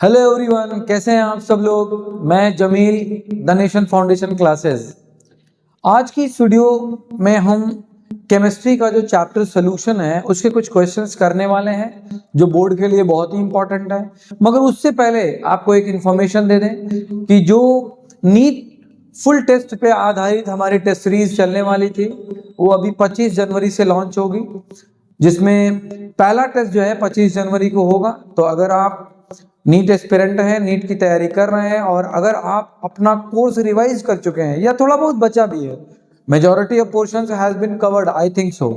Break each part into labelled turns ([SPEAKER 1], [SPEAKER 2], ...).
[SPEAKER 1] Hello everyone, कैसे हैं आप सब लोग। मैं Jameel, the nation foundation classes. आज की इस वीडियो में हम केमिस्ट्री का जो चैप्टर सोल्यूशन है उसके कुछ क्वेश्चंस करने वाले हैं जो बोर्ड के लिए बहुत ही इंपॉर्टेंट है। मगर उससे पहले आपको एक इंफॉर्मेशन दे दें कि जो नीट फुल टेस्ट पे आधारित हमारी टेस्ट सीरीज चलने वाली थी वो अभी 25 जनवरी से लॉन्च होगी, जिसमें पहला टेस्ट जो है 25 जनवरी को होगा। तो अगर आप नीट एस्पिरेंट हैं, नीट की तैयारी कर रहे हैं और अगर आप अपना कोर्स रिवाइज कर चुके हैं या थोड़ा बहुत बचा भी है, majority of portions has been covered, I think so,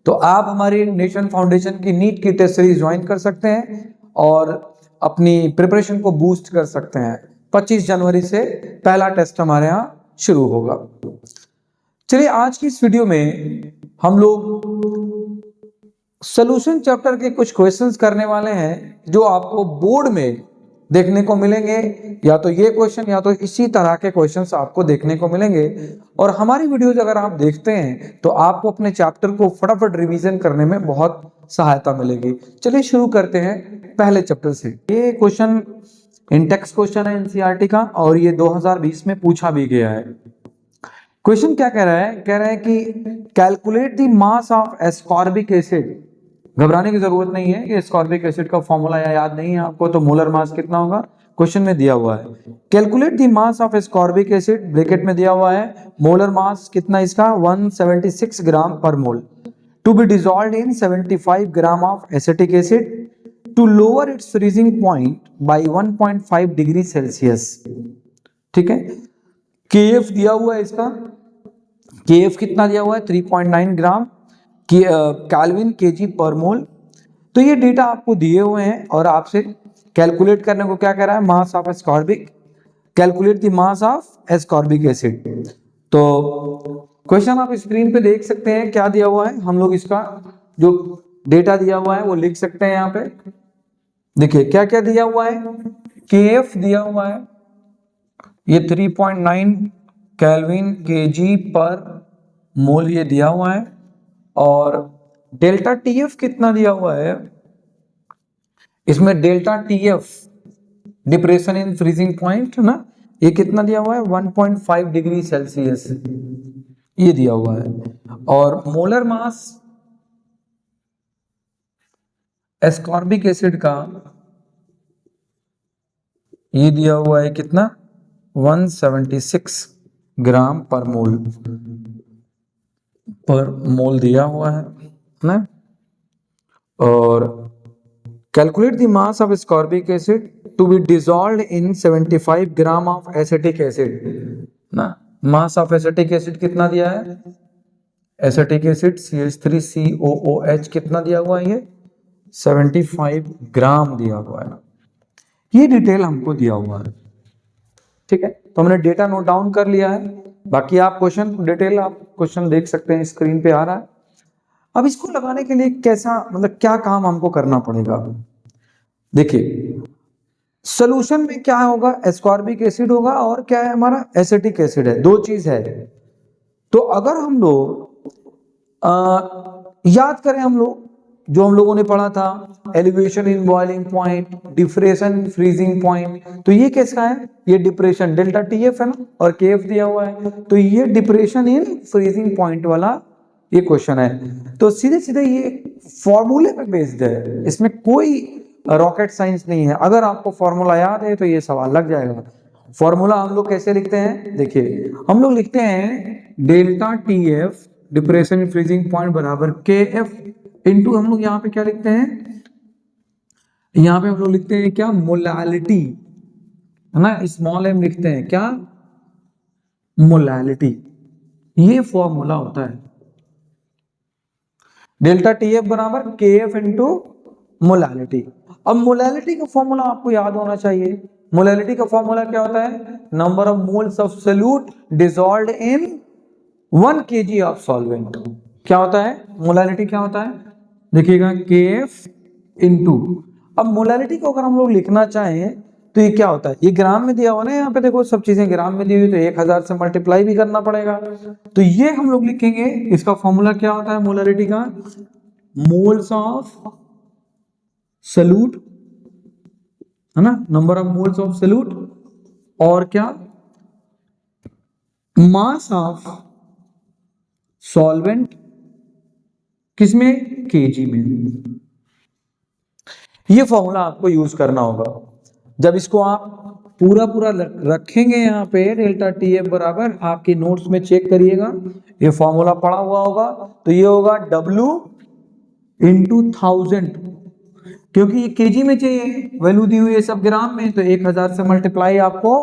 [SPEAKER 1] तो आप हमारी नेशन फाउंडेशन की नीट की टेस्ट सीरीज ज्वाइन कर सकते हैं और अपनी प्रिपरेशन को बूस्ट कर सकते हैं। 25 जनवरी से पहला टेस्ट हमारे यहाँ शुरू होगा। चलिए, आज की इस वीडियो में हम लोग सॉल्यूशन चैप्टर के कुछ क्वेश्चंस करने वाले हैं जो आपको बोर्ड में देखने को मिलेंगे। या तो ये क्वेश्चन या तो इसी तरह के क्वेश्चंस आपको देखने को मिलेंगे। और हमारी वीडियोज अगर आप देखते हैं तो आपको अपने चैप्टर को फटाफट रिवीजन करने में बहुत सहायता मिलेगी। चलिए शुरू करते हैं पहले चैप्टर से। ये क्वेश्चन इंटेक्स क्वेश्चन है एनसीईआरटी का और ये 2020 में पूछा भी गया है। क्वेश्चन क्या कह रहा है? कह रहा है कि calculate the mass of ascorbic acid. घबराने की जरूरत नहीं है कि एस्कॉर्बिक एसिड का फॉर्मूला याद नहीं है आपको, तो मोलर मास कितना होगा क्वेश्चन में दिया हुआ है। Calculate the mass of ascorbic acid, bracket में दिया हुआ है मोलर मास कितना इसका 176 ग्राम पर mole, to be dissolved in 75 gram of acetic acid to lower its freezing point by 1.5 degree Celsius. ठीक है, केएफ दिया हुआ है इसका, केएफ कितना दिया हुआ है 3.9 ग्राम केल्विन केजी पर मोल। तो ये डेटा आपको दिए हुए हैं और आपसे कैलकुलेट करने को क्या कह रहा है, मास of ascorbic, calculate the mass of ascorbic acid. तो क्वेश्चन आप स्क्रीन पे देख सकते हैं क्या दिया हुआ है। हम लोग इसका जो डेटा दिया हुआ है वो लिख सकते हैं यहाँ पे। देखिए क्या क्या दिया हुआ है। केएफ दिया हुआ है, ये 3.9 केल्विन केजी पर मोल ये दिया हुआ है। और डेल्टा टीएफ कितना दिया हुआ है, इसमें delta TF depression in freezing point ना, ये कितना दिया हुआ है 1.5 डिग्री सेल्सियस ये दिया हुआ है। और मोलर मास एस्कॉर्बिक एसिड का ये दिया हुआ है कितना 176 ग्राम पर मोल दिया हुआ है ना। और calculate the mass of ascorbic acid to be dissolved in 75 gram of acetic acid ना। मास ऑफ एसिटिक एसिड कितना दिया है, एसिटिक एसिड CH3COOH कितना दिया हुआ है, ये 75 ग्राम दिया हुआ है। ये डिटेल हमको दिया हुआ है। ठीक है, तो हमने डेटा नोट डाउन कर लिया है। बाकी आप क्वेश्चन डिटेल आप क्वेश्चन देख सकते हैं, स्क्रीन पे आ रहा है। अब इसको लगाने के लिए कैसा, मतलब क्या काम हमको करना पड़ेगा। देखिए सोल्यूशन में क्या होगा, एस्कॉर्बिक एसिड होगा और क्या है हमारा एसिटिक एसिड है, दो चीज है। तो अगर हम लोग याद करें, हम लोगों ने पढ़ा था elevation in boiling point, depression in freezing point, तो ये किसका है, ये डिप्रेशन डेल्टा टीएफ है ना और केएफ दिया हुआ है, तो ये डिप्रेशन इन फ्रीजिंग पॉइंट वाला ये क्वेश्चन है। तो सीधे सीधे ये फॉर्मूले पे बेस्ड है, इसमें कोई रॉकेट साइंस नहीं है। अगर आपको फॉर्मूला याद है तो ये सवाल लग जाएगा। फॉर्मूला हम लोग कैसे लिखते हैं, देखिए हम लोग लिखते हैं delta TF depression in freezing point बराबर केएफ इनटू, हम लोग यहाँ पे क्या लिखते हैं, यहाँ पे हम लोग लिखते हैं क्या, मोलैलिटी है ना, स्मॉल एम लिखते हैं क्या, मोलैलिटी। ये फॉर्मूला होता है डेल्टा टीएफ बराबर केएफ इनटू मोलैलिटी। अब मोलैलिटी का फॉर्मूला आपको याद होना चाहिए। मोलैलिटी का फॉर्मूला क्या होता है, number of moles of solute dissolved in 1 kg of solvent. क्या होता है मोलैलिटी, क्या होता है देखिएगा KF इनटू। अब मोलैलिटी को अगर हम लोग लिखना चाहें तो ये क्या होता है, ये ग्राम में दिया हुआ ना, यहाँ पे देखो सब चीजें ग्राम में दी हुई, तो 1000 से मल्टीप्लाई भी करना पड़ेगा। तो ये हम लोग लिखेंगे, इसका फॉर्मूला क्या होता है मोलैलिटी का, मोल्स ऑफ सोल्यूट है ना, number of moles of solute, और क्या, मास ऑफ सॉल्वेंट किसमें, केजी में। ये फॉर्मूला आपको यूज करना होगा। जब इसको आप पूरा पूरा रखेंगे यहाँ पे डेल्टा टी एफ बराबर, आपके नोट्स में चेक करिएगा, ये फॉर्मूला पड़ा हुआ होगा, तो ये होगा W इंटू 1000, क्योंकि ये केजी में चाहिए, वैल्यू दी हुई है सब ग्राम में, तो 1000 से मल्टीप्लाई आपको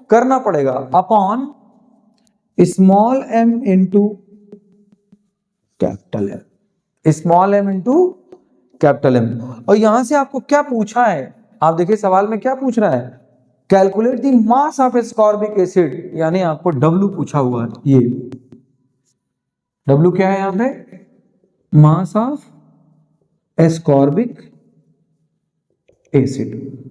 [SPEAKER 1] करना पड़ेगा upon small m into capital M, small m into capital M। और यहां से आपको क्या पूछा है, आप देखिए सवाल में क्या पूछ रहा है, calculate the mass of ascorbic acid, यानी आपको W पूछा हुआ है। ये W क्या है यहां पे, मास ऑफ एस्कॉर्बिक एसिड।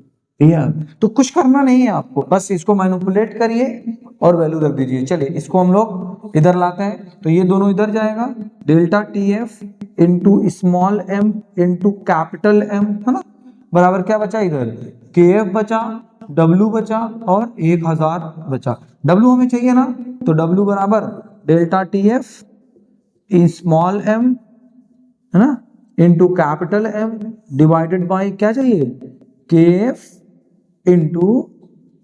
[SPEAKER 1] तो कुछ करना नहीं है आपको, बस इसको मैनिपुलेट करिए और वैल्यू रख दीजिए। चलिए इसको हम लोग इधर लाते हैं, तो ये दोनों इधर जाएगा, delta T F into small m into capital M, है ना, बराबर क्या बचा इधर, के एफ बचा, W बचा और 1000 बचा। W हमें चाहिए ना, तो W बराबर delta T F small m, है ना, into capital M divided by क्या चाहिए, के एफ इंटू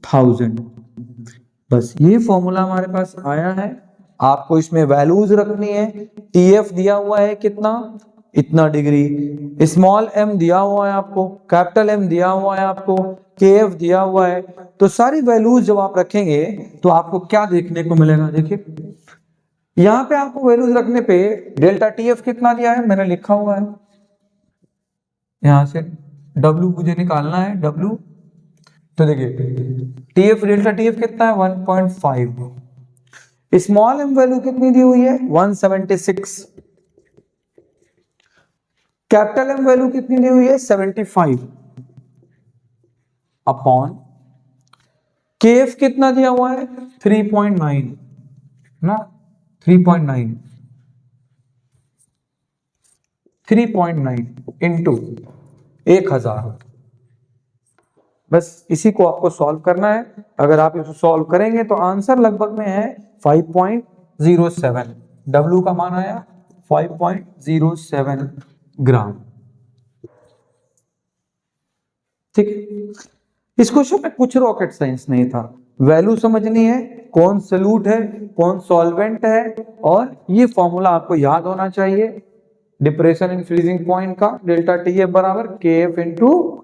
[SPEAKER 1] 1000। बस ये फॉर्मूला हमारे पास आया है। आपको इसमें वैल्यूज रखनी है, टीएफ दिया हुआ है कितना, इतना डिग्री, स्मॉल m दिया हुआ है आपको, कैपिटल M दिया हुआ है आपको, केएफ दिया हुआ है। तो सारी वैल्यूज जब आप रखेंगे तो आपको क्या देखने को मिलेगा, देखिए यहां पे आपको वैल्यूज रखने पे डेल्टा टीएफ कितना दिया है, मैंने लिखा हुआ है, यहां से W मुझे निकालना है, W, तो देखिए टीएफ डेल्टा टीएफ कितना है 1.5, स्मॉल m वैल्यू कितनी दी हुई है 176, कैपिटल M वैल्यू कितनी दी हुई है 75, अपॉन केएफ कितना दिया हुआ है 3.9 ना, 3.9 इंटू 1000। बस इसी को आपको सॉल्व करना है। अगर आप इसको सॉल्व करेंगे तो आंसर लगभग में है 5.07, W का मान आया 5.07 ग्राम। ठीक है, इस क्वेश्चन में कुछ रॉकेट साइंस नहीं था, वैल्यू समझनी है, कौन सोल्यूट है कौन सॉल्वेंट है, और ये फॉर्मूला आपको याद होना चाहिए, डिप्रेशन इन फ्रीजिंग पॉइंट का डेल्टा टी एफ बराबर के एफ इंटू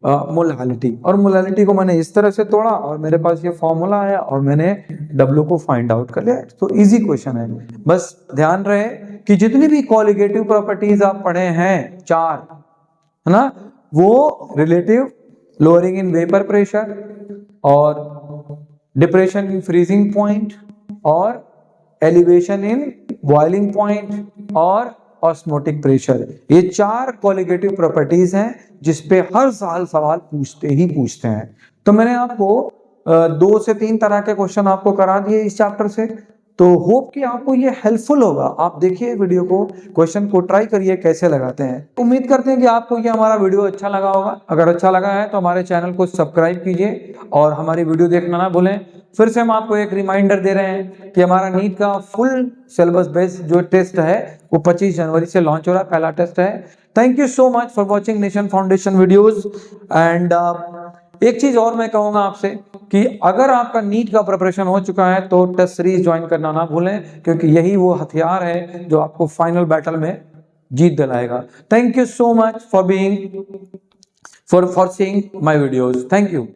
[SPEAKER 1] मोलालिटी। और मोलालिटी को मैंने इस तरह से तोड़ा और मेरे पास ये फॉर्मूला है और मैंने W को फाइंड आउट कर लिया। तो इजी क्वेश्चन है, बस ध्यान रहे कि जितनी भी कॉलिगेटिव प्रॉपर्टीज आप पढ़े हैं 4, है ना, वो relative lowering in vapour pressure और डिप्रेशन इन फ्रीजिंग पॉइंट और एलिवेशन इन बॉइलिंग पॉइंट और ऑस्मोटिक प्रेशर, ये 4 कॉलिगेटिव प्रॉपर्टीज हैं जिसपे हर साल सवाल पूछते ही पूछते हैं। तो मैंने आपको 2 से 3 तरह के क्वेश्चन आपको करा दिए इस चैप्टर से, तो होप कि आपको ये हेल्पफुल होगा। आप देखिए वीडियो को, क्वेश्चन को ट्राई करिए कैसे लगाते हैं। उम्मीद करते हैं कि आपको ये हमारा वीडियो अच्छा लगा होगा। अगर अच्छा लगा है तो हमारे चैनल को सब्सक्राइब कीजिए और हमारी वीडियो देखना ना भूलें। फिर से हम आपको एक रिमाइंडर दे रहे हैं कि हमारा नीट का फुल सिलेबस बेस्ड जो टेस्ट है वो 25 जनवरी से लॉन्च हो रहा है, पहला टेस्ट है। Thank you so much for watching nation foundation videos. And एक चीज और मैं कहूंगा आपसे कि अगर आपका नीट का प्रिपरेशन हो चुका है तो टेस्ट सीरीज ज्वाइन करना ना भूलें, क्योंकि यही वो हथियार है जो आपको फाइनल बैटल में जीत दिलाएगा। Thank you so much for being for seeing my videos. Thank you.